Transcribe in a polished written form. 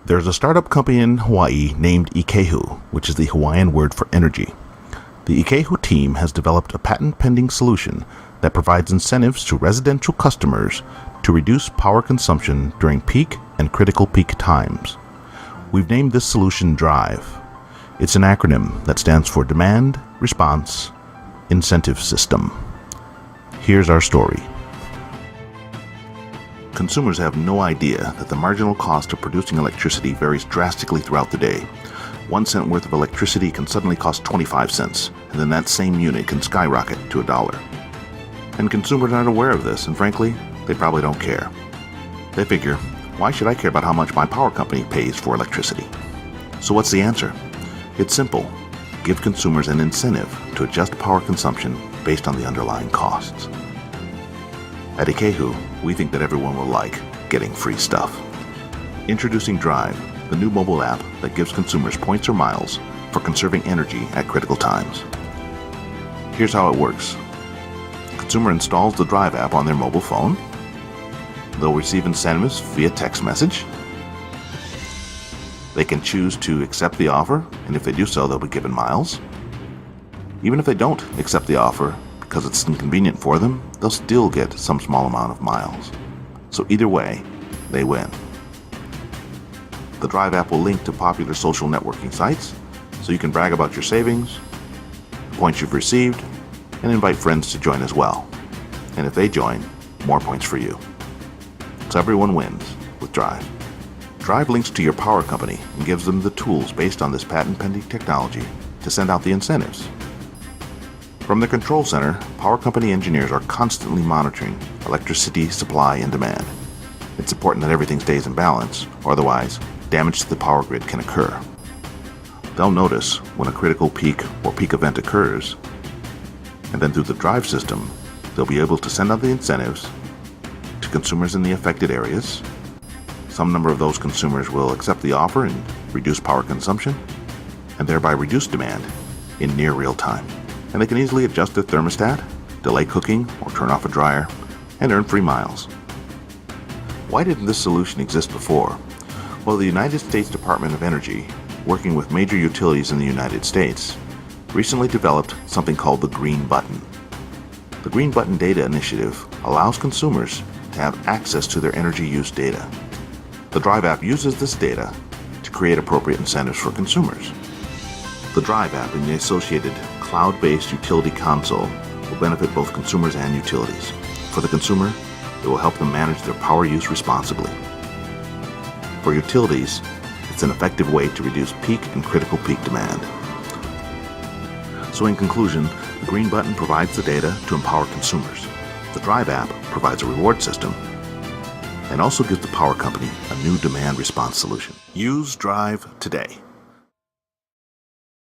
There's a startup company in Hawaii named Ikehu, which is the Hawaiian word for energy. The Ikehu team has developed a patent-pending solution that provides incentives to residential customers to reduce power consumption during peak and critical peak times. We've named this solution DRIVE. It's an acronym that stands for Demand Response Incentive System. Here's our story. Consumers have no idea that the marginal cost of producing electricity varies drastically throughout the day. 1 cent worth of electricity can suddenly cost 25 cents, and then that same unit can skyrocket to $1. And consumers aren't aware of this, and frankly, they probably don't care. They figure, why should I care about how much my power company pays for electricity? So what's the answer? It's simple. Give consumers an incentive to adjust power consumption based on the underlying costs. At Ikehu, we think that everyone will like getting free stuff. Introducing Drive, the new mobile app that gives consumers points or miles for conserving energy at critical times. Here's how it works. The consumer installs the Drive app on their mobile phone. They'll receive incentives via text message. They can choose to accept the offer, and if they do so, they'll be given miles. Even if they don't accept the offer, because it's inconvenient for them, they'll still get some small amount of miles. So either way, they win. The Drive app will link to popular social networking sites, so you can brag about your savings, the points you've received, and invite friends to join as well. And if they join, more points for you. So everyone wins with Drive. Drive links to your power company and gives them the tools based on this patent-pending technology to send out the incentives. From the control center, power company engineers are constantly monitoring electricity supply and demand. It's important that everything stays in balance, or otherwise, damage to the power grid can occur. They'll notice when a critical peak or peak event occurs, and then through the Drive system, they'll be able to send out the incentives to consumers in the affected areas. Some number of those consumers will accept the offer and reduce power consumption, and thereby reduce demand in near real time. And they can easily adjust their thermostat, delay cooking, or turn off a dryer, and earn free miles. Why didn't this solution exist before? Well, the United States Department of Energy, working with major utilities in the United States, recently developed something called the Green Button. The Green Button Data Initiative allows consumers to have access to their energy use data. The Drive app uses this data to create appropriate incentives for consumers. The Drive app and the associated cloud-based utility console will benefit both consumers and utilities. For the consumer, it will help them manage their power use responsibly. For utilities, it's an effective way to reduce peak and critical peak demand. So in conclusion, the Green Button provides the data to empower consumers. The Drive app provides a reward system and also gives the power company a new demand response solution. Use Drive today.